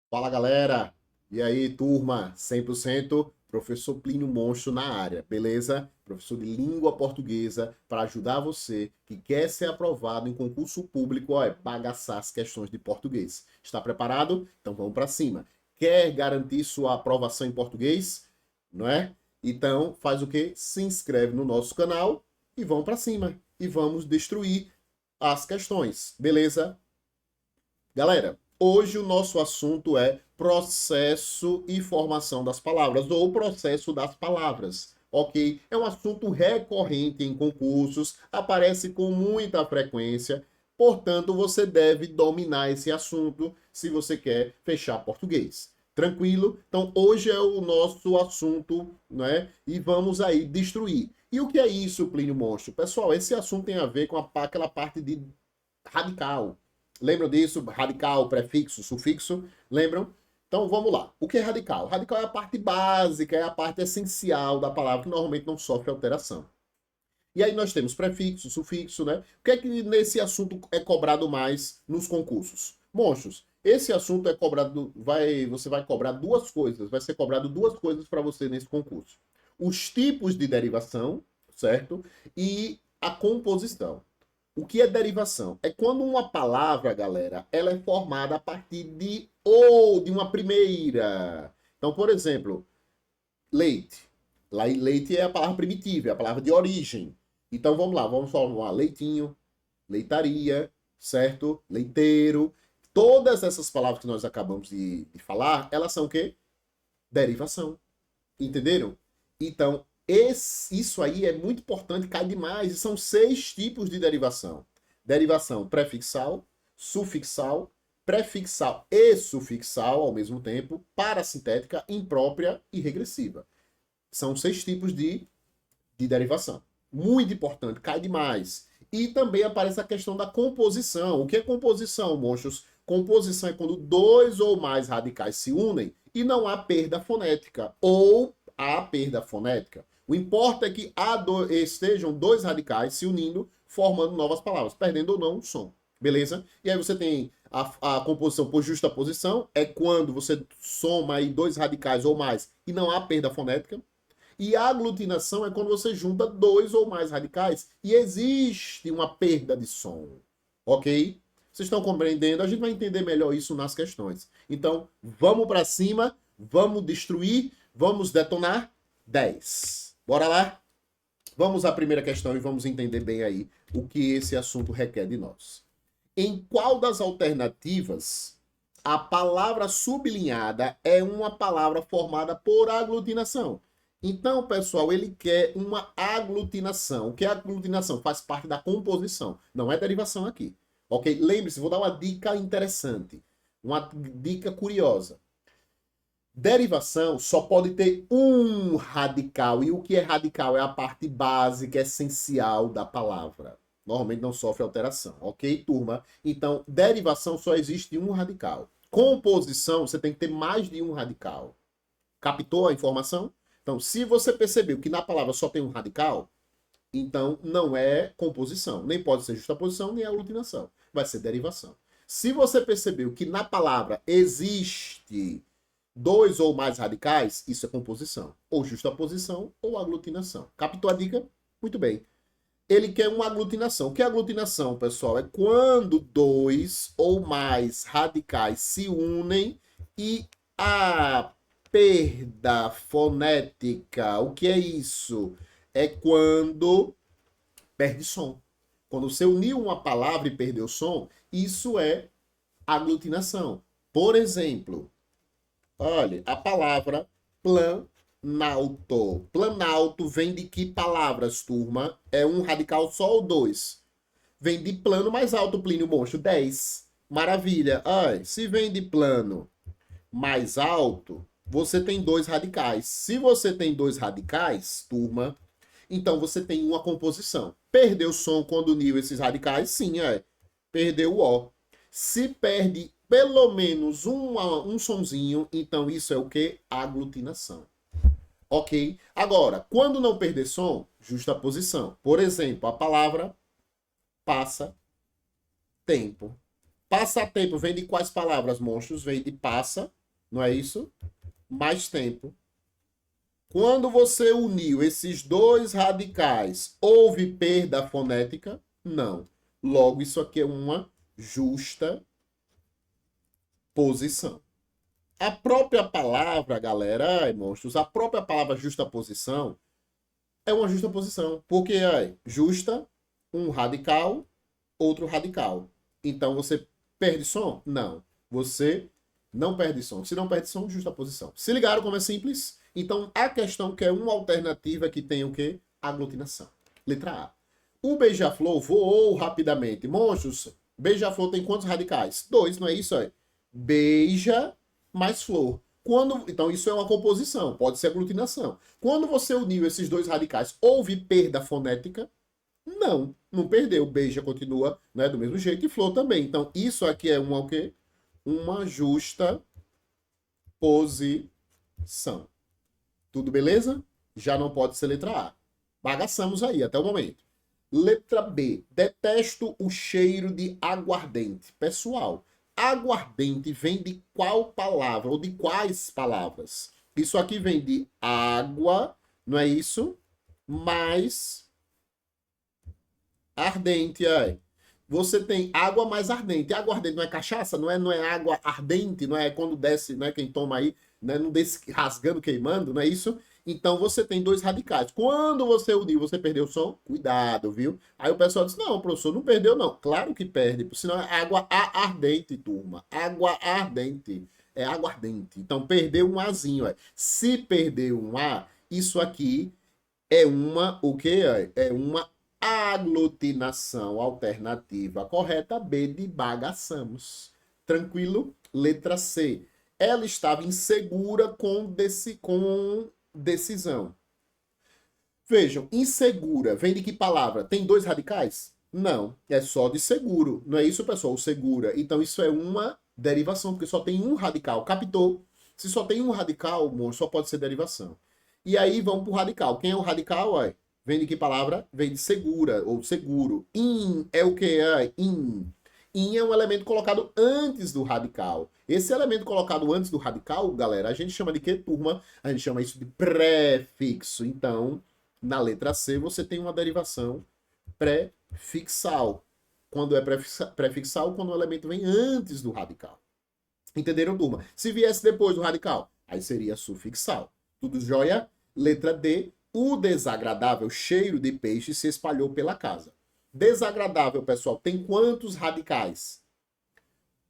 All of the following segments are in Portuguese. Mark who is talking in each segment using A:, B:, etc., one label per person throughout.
A: Fala galera, e aí turma, 100%, professor Plínio Monstro na área, beleza? Professor de língua portuguesa para ajudar você que quer ser aprovado em concurso público, ó, bagaçar as questões de português. Está preparado? Então vamos para cima. Quer garantir sua aprovação em português? Não é? Então faz o quê? Se inscreve no nosso canal e vamos para cima. E vamos destruir as questões, beleza? Galera, hoje o nosso assunto é processo e formação das palavras, ou processo das palavras, ok? É um assunto recorrente em concursos, aparece com muita frequência, portanto, você deve dominar esse assunto se você quer fechar português. Tranquilo? Então, hoje é o nosso assunto, né? E vamos aí destruir. E o que é isso, Plínio Monstro? Pessoal, esse assunto tem a ver com aquela parte de radical. Lembram disso? Radical, prefixo, sufixo? Lembram? Então vamos lá. O que é radical? Radical é a parte básica, é a parte essencial da palavra que normalmente não sofre alteração. E aí nós temos prefixo, sufixo, né? O que é que nesse assunto é cobrado mais nos concursos? Monstros, esse assunto é cobrado, você vai cobrar duas coisas, vai ser cobrado duas coisas para você nesse concurso. Os tipos de derivação, certo? E a composição. O que é derivação? É quando uma palavra, galera, ela é formada a partir de ou de uma primeira. Então, por exemplo, leite. Leite é a palavra primitiva, é a palavra de origem. Então vamos lá, vamos formar leitinho, leitaria, certo? Leiteiro. Todas essas palavras que nós acabamos de falar, elas são o quê? Derivação. Entenderam? Então, isso aí é muito importante, cai demais. E são 6 tipos de derivação: derivação prefixal, sufixal, prefixal e sufixal ao mesmo tempo, parasintética, imprópria e regressiva. São 6 tipos de derivação. Muito importante, cai demais. E também aparece a questão da composição. O que é composição, monstros? Composição é quando dois ou mais radicais se unem e não há perda fonética ou há perda fonética. O importa é que estejam dois radicais se unindo, formando novas palavras, perdendo ou não o som. Beleza? E aí você tem a composição por justa posição, é quando você soma aí dois radicais ou mais e não há perda fonética. E a aglutinação é quando você junta dois ou mais radicais e existe uma perda de som. Ok? Vocês estão compreendendo? A gente vai entender melhor isso nas questões. Então, vamos para cima, vamos destruir, vamos detonar 10. Bora lá? Vamos à primeira questão e vamos entender bem aí o que esse assunto requer de nós. Em qual das alternativas a palavra sublinhada é uma palavra formada por aglutinação? Então, pessoal, ele quer uma aglutinação. O que é aglutinação? Faz parte da composição, não é derivação aqui. Ok? Lembre-se, vou dar uma dica interessante, uma dica curiosa. Derivação só pode ter um radical. E o que é radical? É a parte básica, essencial da palavra. Normalmente não sofre alteração, ok, turma? Então, derivação só existe um radical. Composição, você tem que ter mais de um radical. Captou a informação? Então, se você percebeu que na palavra só tem um radical, então não é composição. Nem pode ser justaposição, nem aglutinação. Vai ser derivação. Se você percebeu que na palavra existe dois ou mais radicais, isso é composição. Ou justaposição ou aglutinação. Captou a dica? Muito bem. Ele quer uma aglutinação. O que é aglutinação, pessoal? É quando dois ou mais radicais se unem e a perda fonética. O que é isso? É quando perde som. Quando você uniu uma palavra e perdeu som, isso é aglutinação. Por exemplo, olha, a palavra planalto. Planalto vem de que palavras, turma? É um radical só ou dois? Vem de plano mais alto, Plínio Monstro, 10. Maravilha. Ai, se vem de plano mais alto, você tem dois radicais. Se você tem dois radicais, turma, então você tem uma composição. Perdeu o som quando uniu esses radicais? Sim, é. Perdeu o O. Se perde pelo menos um sonzinho, então isso é o que? Aglutinação. Ok? Agora, quando não perder som, justa posição. Por exemplo, a palavra passa tempo. Passatempo vem de quais palavras, monstros? Vem de passa não é isso? Mais tempo. Quando você uniu esses dois radicais, houve perda fonética? Não. Logo, isso aqui é uma justa posição. A própria palavra, galera, ai, monstros, a própria palavra justa posição é uma justa posição. Porque é justa, um radical, outro radical. Então você perde som? Não. Você não perde som. Se não perde som, justa posição. Se ligaram como é simples? Então a questão que é uma alternativa que tem o quê? Aglutinação. Letra A. O beija-flor voou rapidamente. Monstros, beija-flor tem quantos radicais? Dois, não é isso aí? Beija mais flor. Então, isso é uma composição, pode ser aglutinação. Quando você uniu esses dois radicais, houve perda fonética? Não, não perdeu. Beija continua, né, do mesmo jeito e flor também. Então, isso aqui é uma o quê? Uma justa posição. Tudo beleza? Já não pode ser letra A. Bagaçamos aí até o momento. Letra B. Detesto o cheiro de aguardente. Pessoal, aguardente vem de qual palavra? Ou de quais palavras? Isso aqui vem de água, não é isso? Mais ardente, aí. Você tem água mais ardente. Água ardente não é cachaça? Não é água ardente? Não é quando desce, não é quem toma aí, né? Não desce rasgando, queimando, não é isso? Então você tem dois radicais. Quando você uniu, você perdeu o som? Cuidado, viu? Aí o pessoal diz: não, professor, não perdeu, não. Claro que perde, senão é água ardente, turma. Água ardente. É água ardente. Então perdeu um Azinho. Ó. Se perdeu um A, isso aqui é uma, o quê? É uma aglutinação alternativa correta B de bagaçamos. Tranquilo? Letra C. Ela estava insegura com decisão. Vejam, insegura vem de que palavra? Tem dois radicais? Não, é só de seguro. Não é isso, pessoal? Segura. Então isso é uma derivação, porque só tem um radical. Captou? Se só tem um radical, só pode ser derivação. E aí vamos para o radical. Quem é o radical? Ó? Vem de que palavra? Vem de segura ou seguro. In é o que? In. In é um elemento colocado antes do radical. Esse elemento colocado antes do radical, galera, a gente chama de que, turma? A gente chama isso de prefixo. Então, na letra C, você tem uma derivação prefixal. Quando é prefixal, quando o elemento vem antes do radical. Entenderam, turma? Se viesse depois do radical, aí seria sufixal. Tudo jóia? Letra D. O desagradável cheiro de peixe se espalhou pela casa. Desagradável, pessoal, tem quantos radicais?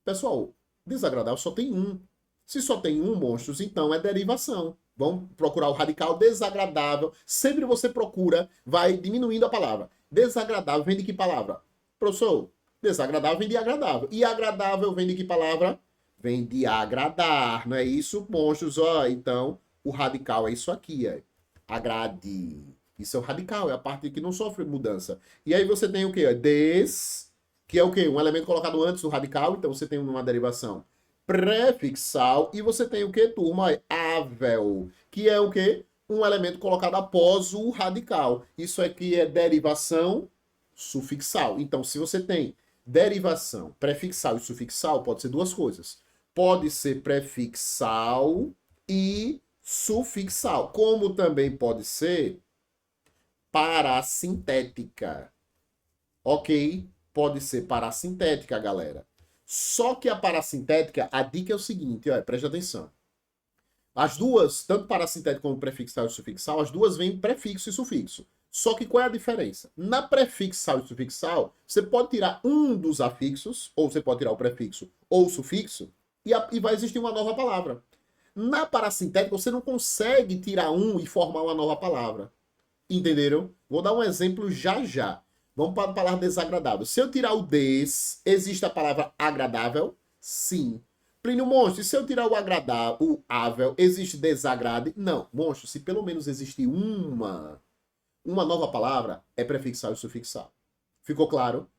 A: Pessoal, desagradável só tem um. Se só tem um, monstros, então é derivação. Vamos procurar o radical desagradável. Sempre você procura, vai diminuindo a palavra. Desagradável vem de que palavra? Professor, desagradável vem de agradável. E agradável vem de que palavra? Vem de agradar, não é isso, monstros? Ó, então, o radical é isso aqui, é. Agrade. Isso é o radical, é a parte que não sofre mudança. E aí você tem o quê? Que é o quê? Um elemento colocado antes do radical, então você tem uma derivação prefixal. E você tem o quê, turma? Ável, que é o quê? Um elemento colocado após o radical. Isso aqui é derivação sufixal. Então, se você tem derivação prefixal e sufixal, pode ser duas coisas. Pode ser prefixal e sufixal, como também pode ser parassintética. Ok? Pode ser parassintética, galera. Só que a parassintética, a dica é o seguinte, ó, preste atenção. As duas, tanto parassintética como prefixal e sufixal, as duas vêm prefixo e sufixo. Só que qual é a diferença? Na prefixal e sufixal, você pode tirar um dos afixos, ou você pode tirar o prefixo ou o sufixo, e vai existir uma nova palavra. Na parassintética, você não consegue tirar um e formar uma nova palavra. Entenderam? Vou dar um exemplo já já. Vamos para a palavra desagradável. Se eu tirar o des, existe a palavra agradável? Sim. Plínio Monstro, se eu tirar o agradável, o ável, existe desagrade? Não. Monstro, se pelo menos existe uma nova palavra, é prefixal e sufixal. Ficou claro?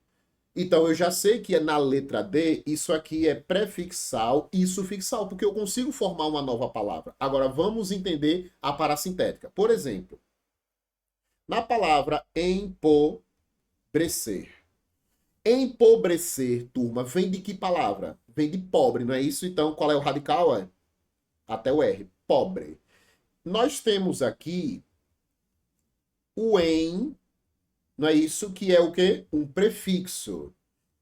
A: Então eu já sei que é na letra D, isso aqui é prefixal e sufixal, porque eu consigo formar uma nova palavra. Agora vamos entender a parassintética. Por exemplo, na palavra empobrecer. Empobrecer, turma, vem de que palavra? Vem de pobre, não é isso? Então, qual é o radical? até o R, pobre. Nós temos aqui o em, não é isso? Que é o quê? Um prefixo.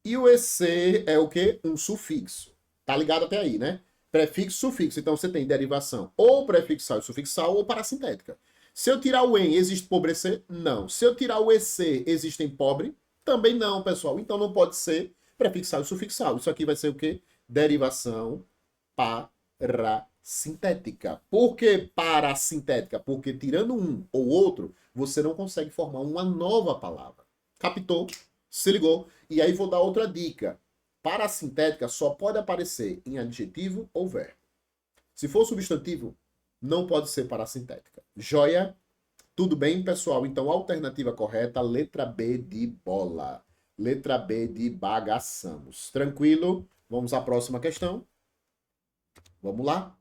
A: E o EC é o quê? Um sufixo. Tá ligado até aí, né? Prefixo, sufixo. Então você tem derivação ou prefixal e sufixal ou parasintética. Se eu tirar o em, existe pobrecer? Não. Se eu tirar o EC, existem pobre? Também não, pessoal. Então não pode ser prefixal e sufixal. Isso aqui vai ser o quê? Derivação parasintética. Por que parasintética? Porque tirando um ou outro, você não consegue formar uma nova palavra. Captou? Se ligou? E aí vou dar outra dica. Parasintética só pode aparecer em adjetivo ou verbo. Se for substantivo, não pode ser parasintética. Joia? Tudo bem, pessoal? Então, alternativa correta, letra B de bola. Letra B de bagaçamos. Tranquilo? Vamos à próxima questão. Vamos lá?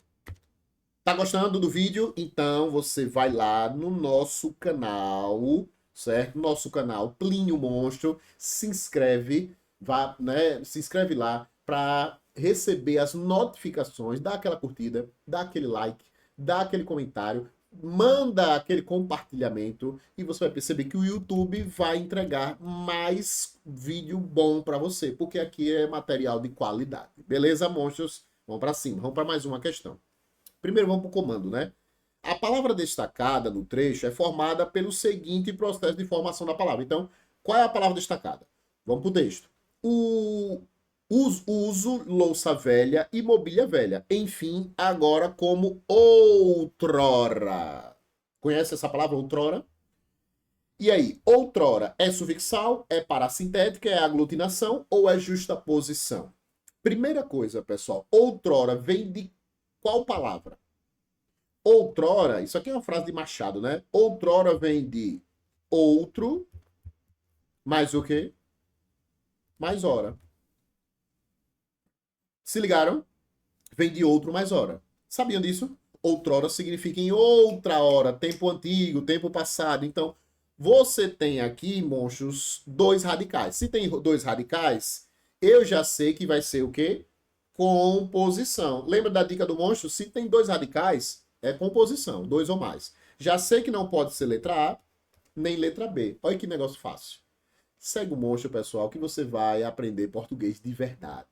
A: Tá gostando do vídeo? Então, você vai lá no nosso canal, certo? Nosso canal Plínio Monstro, se inscreve, vá, né? Se inscreve lá para receber as notificações, dá aquela curtida, dá aquele like, dá aquele comentário, manda aquele compartilhamento e você vai perceber que o YouTube vai entregar mais vídeo bom para você, porque aqui é material de qualidade. Beleza, monstros? Vamos para cima, vamos para mais uma questão. Primeiro vamos para o comando, né? A palavra destacada no trecho é formada pelo seguinte processo de formação da palavra. Então, qual é a palavra destacada? Vamos para o texto. Uso, louça velha e mobília velha. Enfim, agora como outrora. Conhece essa palavra, outrora? E aí, outrora é sufixal, é parasintética, é aglutinação ou é justaposição? Primeira coisa, pessoal, outrora vem de qual palavra? Outrora, isso aqui é uma frase de Machado, né? Outrora vem de outro, mais o quê? Mais hora. Se ligaram? Vem de outro mais hora. Sabiam disso? Outrora significa em outra hora, tempo antigo, tempo passado. Então, você tem aqui, monstros, dois radicais. Se tem dois radicais, eu já sei que vai ser o quê? Composição. Lembra da dica do monstro? Se tem dois radicais, é composição, dois ou mais. Já sei que não pode ser letra A, nem letra B. Olha que negócio fácil. Segue o monstro, pessoal, que você vai aprender português de verdade.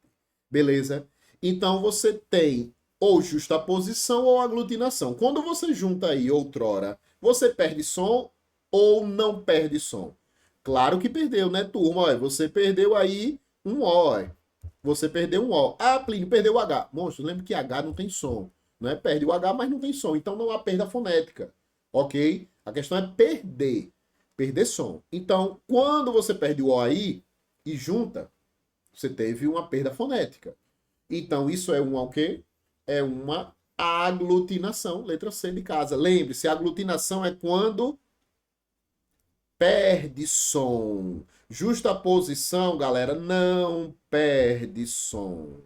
A: Beleza? Então você tem ou justaposição ou aglutinação. Quando você junta aí outrora, você perde som ou não perde som? Claro que perdeu, né, turma? Olha, você perdeu aí um O. Olha. Você perdeu um O. Ah, Plínio, perdeu o H. Monstro, lembra que H não tem som. Né? Perde o H, mas não tem som. Então não há perda fonética. Ok? A questão é perder. Perder som. Então, quando você perde o O aí e junta, você teve uma perda fonética. Então, isso é uma o quê? É uma aglutinação. Letra C de casa. Lembre-se, aglutinação é quando perde som. Justaposição, galera, não perde som.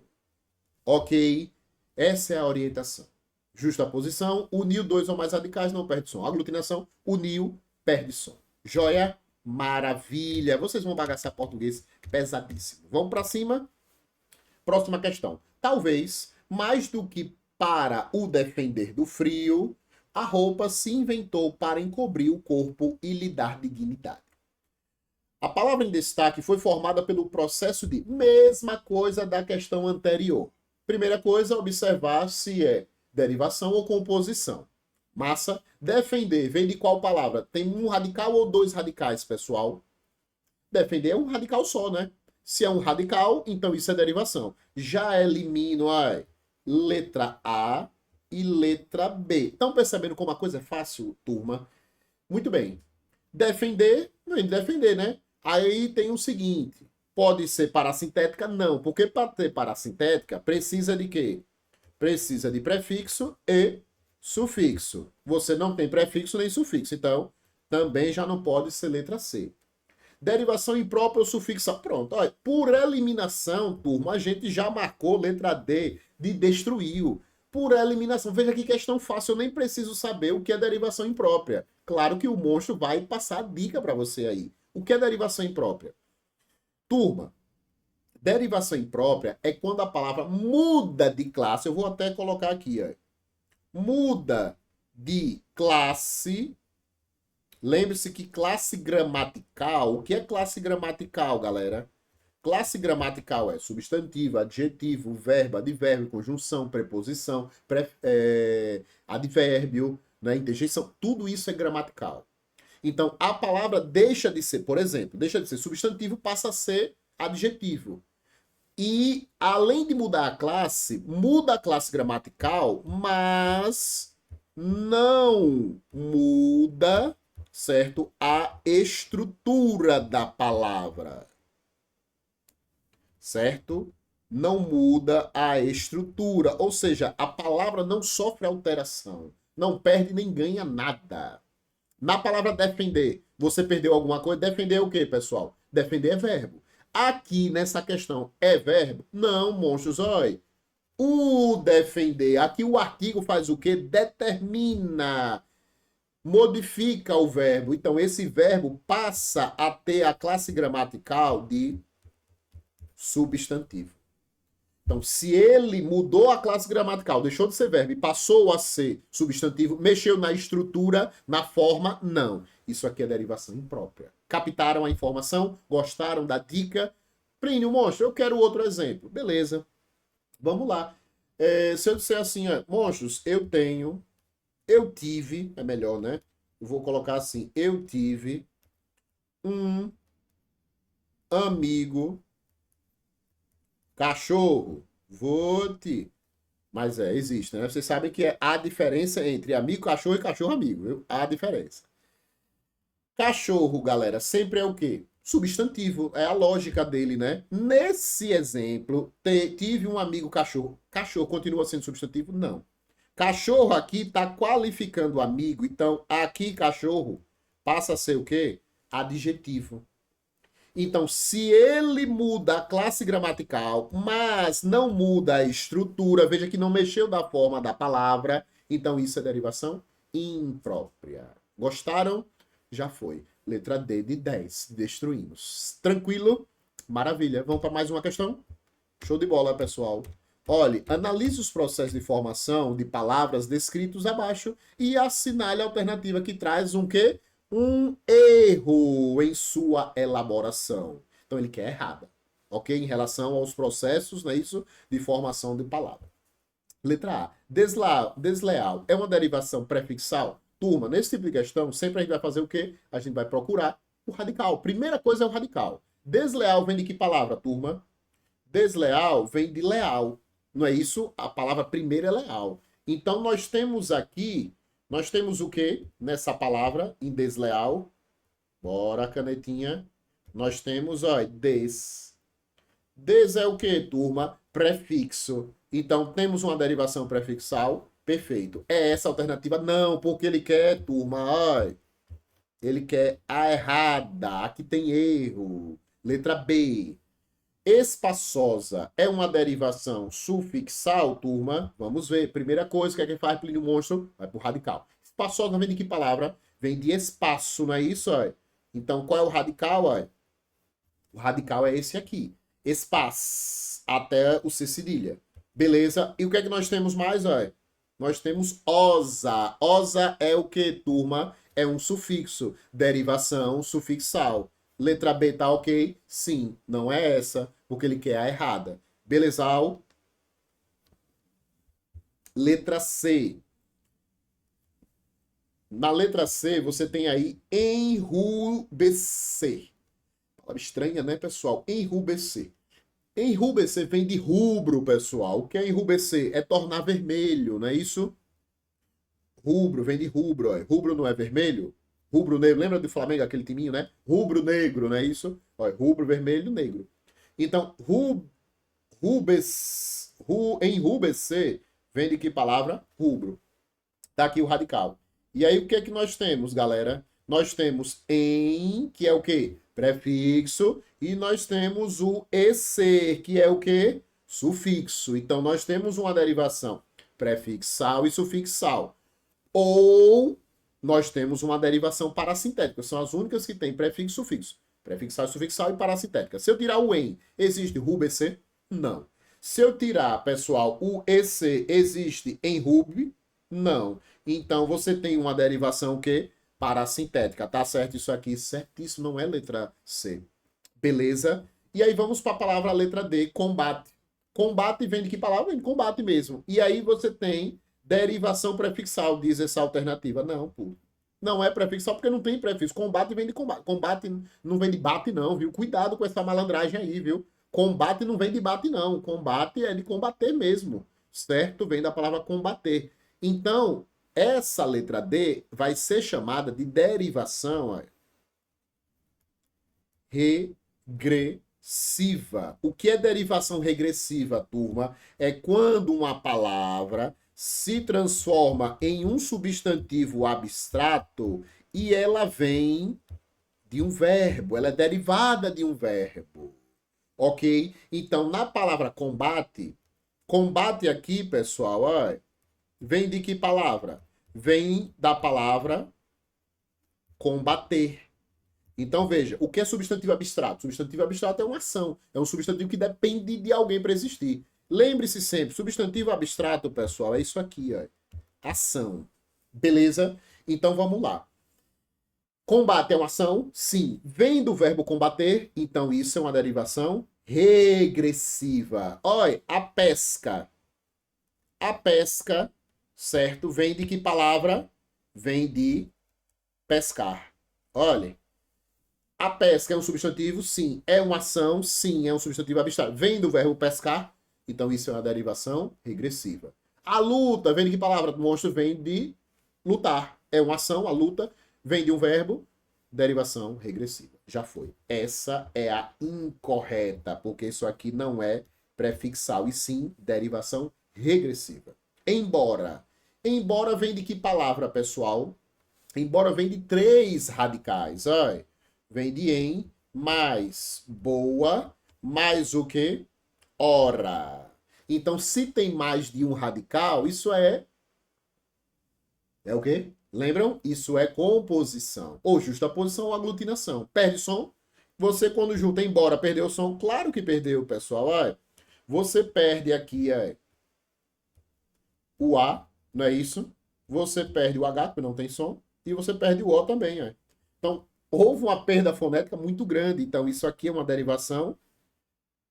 A: Ok? Essa é a orientação. Justaposição, uniu dois ou mais radicais, não perde som. Aglutinação, uniu, perde som. Joia? Maravilha. Vocês vão bagaçar português pesadíssimo. Vamos para cima? Próxima questão. Talvez, mais do que para o defender do frio, a roupa se inventou para encobrir o corpo e lhe dar dignidade. A palavra em destaque foi formada pelo processo de mesma coisa da questão anterior. Primeira coisa, observar se é derivação ou composição. Massa, defender, vem de qual palavra? Tem um radical ou dois radicais, pessoal? Defender é um radical só, né? Se é um radical, então isso é derivação. Já elimino a letra A e letra B. Estão percebendo como a coisa é fácil, turma? Muito bem. Defender, não é defender, né? Aí tem o seguinte, pode ser parasintética? Não, porque para ter parasintética precisa de quê? Precisa de prefixo e sufixo. Você não tem prefixo nem sufixo, então também já não pode ser letra C. Derivação imprópria ou sufixo. Pronto, olha, por eliminação, turma, a gente já marcou letra D de destruiu. Por eliminação. Veja que questão fácil, eu nem preciso saber o que é derivação imprópria. Claro que o monstro vai passar a dica para você aí. O que é derivação imprópria? Turma, derivação imprópria é quando a palavra muda de classe. Eu vou até colocar aqui, ó. muda de classe. Lembre-se que classe gramatical, o que é classe gramatical, galera? Classe gramatical é substantivo, adjetivo, verbo, advérbio, conjunção, preposição, advérbio, né, interjeição, tudo isso é gramatical. Então, a palavra deixa de ser, por exemplo, deixa de ser substantivo, passa a ser adjetivo. E, além de mudar a classe, muda a classe gramatical, mas não muda, certo, a estrutura da palavra. Certo? Não muda a estrutura, ou seja, a palavra não sofre alteração, não perde nem ganha nada. Na palavra defender, você perdeu alguma coisa? Defender é o quê, pessoal? Defender é verbo. Aqui, nessa questão, é verbo? Não, monstros, olha. O defender, aqui o artigo faz o quê? Determina, modifica o verbo. Então, esse verbo passa a ter a classe gramatical de substantivo. Então, se ele mudou a classe gramatical, deixou de ser verbo e passou a ser substantivo, mexeu na estrutura, na forma, não. Isso aqui é derivação imprópria. Captaram a informação? Gostaram da dica? Plínio, monstro, eu quero outro exemplo. Beleza. Vamos lá. Se eu disser assim, monstros, eu tive, é melhor, né? Eu vou colocar assim, eu tive um amigo cachorro, vote. Mas existe, né? Vocês sabem que há diferença entre amigo cachorro e cachorro amigo, viu? Há diferença. Cachorro, galera, sempre é o quê? Substantivo, é a lógica dele, né? Nesse exemplo, tive um amigo cachorro. Cachorro continua sendo substantivo? Não. Cachorro aqui está qualificando amigo, então aqui cachorro passa a ser o quê? Adjetivo. Então, se ele muda a classe gramatical, mas não muda a estrutura, veja que não mexeu da forma da palavra, então isso é derivação imprópria. Gostaram? Já foi. Letra D de 10. Destruímos. Tranquilo? Maravilha. Vamos para mais uma questão? Show de bola, pessoal. Olhe, analise os processos de formação de palavras descritos abaixo e assinale a alternativa que traz um quê? Um erro em sua elaboração. Então, ele quer errada, ok? Em relação aos processos, não é isso? De formação de palavra. Letra A. Desleal é uma derivação prefixal? Turma, nesse tipo de questão, sempre a gente vai fazer o quê? A gente vai procurar o radical. Primeira coisa é o radical. Desleal vem de que palavra, turma? Desleal vem de leal. Não é isso? A palavra primeira é leal. Então, nós temos aqui, nós temos o quê? Nessa palavra, em desleal. Bora, canetinha. Nós temos, ó, des. Des é o quê, turma? Prefixo. Então, temos uma derivação prefixal. Perfeito. É essa a alternativa? Não, porque ele quer, turma, ó, ele quer a errada. Aqui tem erro. Letra B. Espaçosa é uma derivação sufixal, turma? Vamos ver. Primeira coisa, que é que faz Plínio Monstro? Vai pro radical. Espaçosa vem de que palavra? Vem de espaço, não é isso? Ó? Então, qual é o radical? Ó? O radical é esse aqui. Espaço, até o C cedilha. Beleza? E o que é que nós temos mais? Ó? Nós temos osa. Osa é o que, turma? É um sufixo. Derivação sufixal. Letra B tá ok? Sim, não é essa, porque ele quer a errada. Belezal. Letra C. Na letra C, você tem aí enrubescer. Palavra estranha, né, pessoal? Enrubescer. Enrubescer vem de rubro, pessoal. O que é enrubescer? É tornar vermelho, não é isso? Rubro, vem de rubro. Ó. Rubro não é vermelho? Rubro negro, lembra do Flamengo, aquele timinho, né? Rubro negro, não é isso? Ó, rubro, vermelho, negro. Então, enrubescer vem de que palavra? Rubro. Tá aqui o radical. E aí, o que é que nós temos, galera? Nós temos em, que é o quê? Prefixo. E nós temos o ec, que é o quê? Sufixo. Então, nós temos uma derivação prefixal e sufixal. Ou nós temos uma derivação parassintética. São as únicas que têm prefixo e sufixo. Prefixal, sufixal e parassintética. Se eu tirar o em, existe rubecer? Não. Se eu tirar, pessoal, o ec, existe enrube? Não. Então você tem uma derivação o quê? Parassintética. Tá certo isso aqui? Certíssimo, não é letra C. Beleza? E aí vamos para a palavra letra D, combate. Combate vem de que palavra? Vem de combate mesmo. E aí você tem derivação prefixal, diz essa alternativa. Não, pô. Não é prefixal porque não tem prefixo. Combate vem de combate. Combate não vem de bate, não, viu? Cuidado com essa malandragem aí, viu? Combate não vem de bate, não. Combate é de combater mesmo. Certo? Vem da palavra combater. Então, essa letra D vai ser chamada de derivação regressiva. O que é derivação regressiva, turma? É quando uma palavra se transforma em um substantivo abstrato e ela vem de um verbo, ela é derivada de um verbo. Ok? Então, na palavra combate, combate aqui, pessoal, ó, vem de que palavra? Vem da palavra combater. Então, veja, o que é substantivo abstrato? Substantivo abstrato é uma ação, é um substantivo que depende de alguém para existir. Lembre-se sempre, substantivo abstrato, pessoal, é isso aqui, ó, ação. Beleza? Então, vamos lá. Combate é uma ação? Sim. Vem do verbo combater, então isso é uma derivação regressiva. Olha, a pesca. A pesca, certo? Vem de que palavra? Vem de pescar. Olha, a pesca é um substantivo? Sim. É uma ação? Sim. É um substantivo abstrato. Vem do verbo pescar? Então isso é uma derivação regressiva. A luta vem de que palavra? O monstro vem de lutar. É uma ação, a luta vem de um verbo, derivação regressiva. Já foi. Essa é a incorreta, porque isso aqui não é prefixal, e sim derivação regressiva. Embora. Embora vem de que palavra, pessoal? Embora vem de três radicais. Olha. Vem de em, mais boa, mais o que? Ora. Então, se tem mais de um radical, isso é o quê? Lembram? Isso é composição. Ou justaposição ou aglutinação. Perde som? Você, quando junta embora, perdeu o som? Claro que perdeu, pessoal. Olha, você perde aqui o A, não é isso? Você perde o H, porque não tem som. E você perde o O também. Então, houve uma perda fonética muito grande. Então, isso aqui é uma derivação,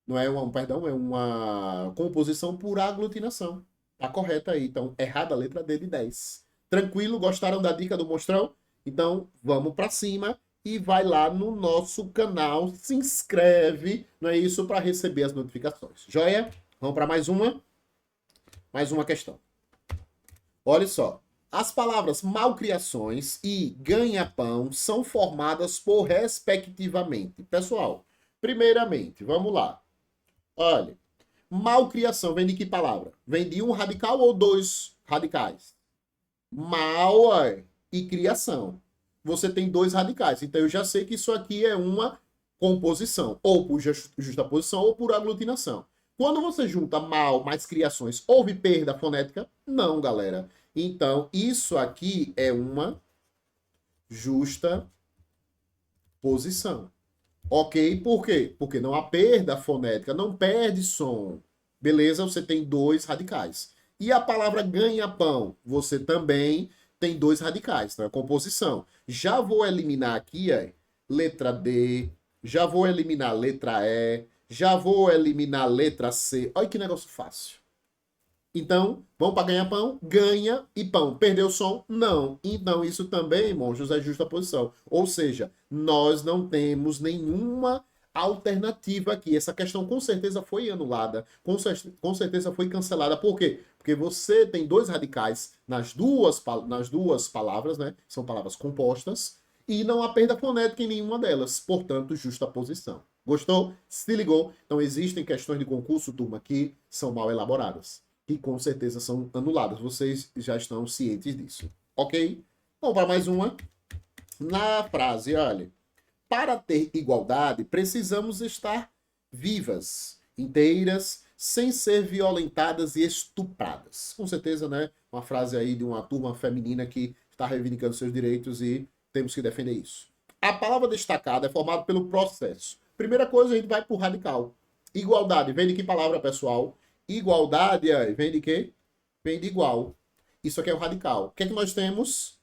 A: não é uma, perdão, é uma composição por aglutinação. Tá correta aí. Então, errada a letra D de 10. Tranquilo? Gostaram da dica do monstrão? Então, vamos para cima e vai lá no nosso canal, se inscreve, não é isso, para receber as notificações. Joia? Vamos para mais uma? Mais uma questão. Olha só. As palavras malcriações e ganha-pão são formadas por respectivamente. Pessoal, primeiramente, vamos lá. Olha, malcriação vem de que palavra? Vem de um radical ou dois radicais? Mal e criação. Você tem dois radicais. Então eu já sei que isso aqui é uma composição, ou por justaposição ou por aglutinação. Quando você junta mal mais criações, houve perda fonética? Não, galera. Então, isso aqui é uma justa posição. Ok? Por quê? Porque não há perda fonética, não perde som. Beleza? Você tem dois radicais. E a palavra ganha-pão, você também tem dois radicais, então é composição. Já vou eliminar aqui, letra D, já vou eliminar letra E, já vou eliminar letra C. Olha que negócio fácil. Então, vamos para ganhar pão? Ganha e pão. Perdeu o som? Não. Então, isso também, monstros, é justa posição. Ou seja, nós não temos nenhuma alternativa aqui. Essa questão com certeza foi anulada, com certeza foi cancelada. Por quê? Porque você tem dois radicais nas duas palavras, né? São palavras compostas, e não há perda fonética em nenhuma delas. Portanto, justa posição. Gostou? Se ligou? Então, existem questões de concurso, turma, que são mal elaboradas, que com certeza são anuladas. Vocês já estão cientes disso. Ok? Vamos para mais uma. Na frase, olha. Para ter igualdade, precisamos estar vivas, inteiras, sem ser violentadas e estupradas. Com certeza, né? Uma frase aí de uma turma feminina que está reivindicando seus direitos e temos que defender isso. A palavra destacada é formada pelo processo. Primeira coisa, a gente vai para o radical. Igualdade, vem de que palavra, pessoal? Igualdade vem de quê? Vem de igual. Isso aqui é o radical. O que é que nós temos?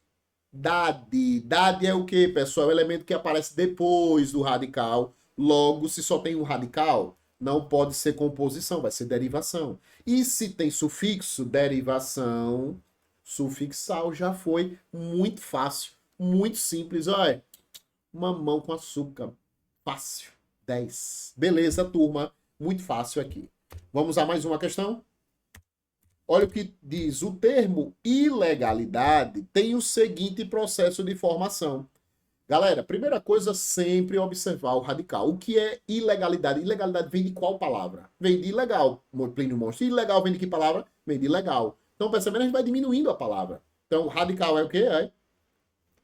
A: Dade. Dade é o que, pessoal? É o elemento que aparece depois do radical. Logo, se só tem um radical, não pode ser composição, vai ser derivação. E se tem sufixo, derivação sufixal, já foi muito fácil, muito simples. Olha, mamão com açúcar. Fácil. 10. Beleza, turma. Muito fácil aqui. Vamos a mais uma questão? Olha o que diz. O termo ilegalidade tem o seguinte processo de formação. Galera, primeira coisa, sempre observar o radical. O que é ilegalidade? Ilegalidade vem de qual palavra? Vem de ilegal, Plínio Monstro. Ilegal vem de que palavra? Vem de ilegal. Então, percebendo, a gente vai diminuindo a palavra. Então, radical é o quê? É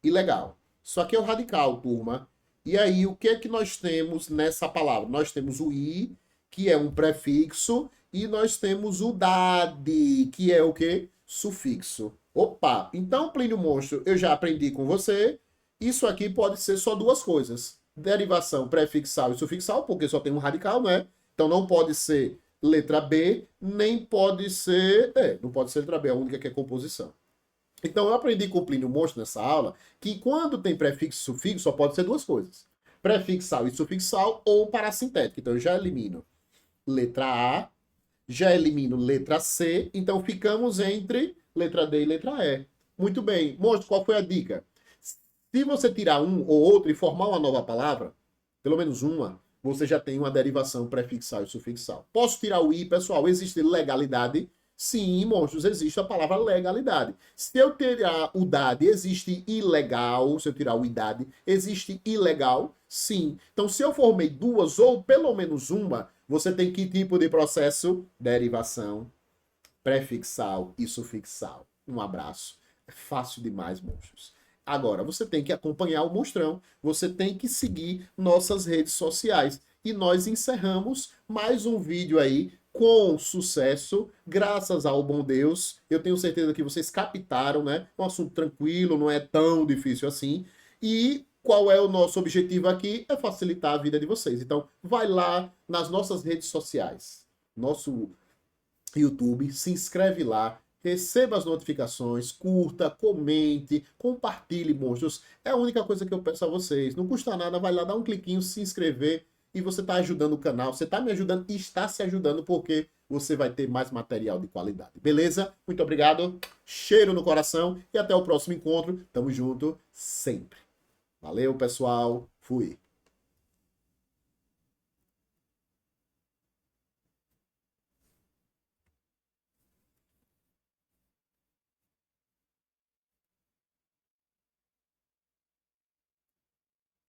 A: ilegal. Isso aqui é o radical, turma. E aí, o que é que nós temos nessa palavra? Nós temos o i, que é um prefixo, e nós temos o dade, que é o quê? Sufixo. Opa! Então, Plínio Monstro, eu já aprendi com você. Isso aqui pode ser só duas coisas. Derivação prefixal e sufixal, porque só tem um radical, né? Então, não pode ser letra B, nem pode ser... não pode ser letra B, a única que é composição. Então, eu aprendi com o Plínio Monstro nessa aula que quando tem prefixo e sufixo, só pode ser duas coisas. Prefixal e sufixal ou parassintético. Então, eu já elimino letra A, já elimino letra C, então ficamos entre letra D e letra E. Muito bem. Monstro, qual foi a dica? Se você tirar um ou outro e formar uma nova palavra, pelo menos uma, você já tem uma derivação prefixal e sufixal. Posso tirar o I, pessoal? Existe legalidade? Sim, monstros, existe a palavra legalidade. Se eu tirar o dade, existe ilegal. Se eu tirar o idade, existe ilegal? Sim. Então, se eu formei duas ou pelo menos uma, você tem que tipo de processo? Derivação prefixal e sufixal. Um abraço. É fácil demais, monstros. Agora, você tem que acompanhar o Monstrão, você tem que seguir nossas redes sociais. E nós encerramos mais um vídeo aí com sucesso, graças ao bom Deus. Eu tenho certeza que vocês captaram, né? Um assunto tranquilo, não é tão difícil assim. E qual é o nosso objetivo aqui? É facilitar a vida de vocês. Então, vai lá nas nossas redes sociais, nosso YouTube, se inscreve lá, receba as notificações, curta, comente, compartilhe, monstros. É a única coisa que eu peço a vocês. Não custa nada, vai lá, dá um cliquinho, se inscrever e você está ajudando o canal, você está me ajudando e está se ajudando porque você vai ter mais material de qualidade. Beleza? Muito obrigado, cheiro no coração e até o próximo encontro. Tamo junto sempre. Valeu, pessoal. Fui.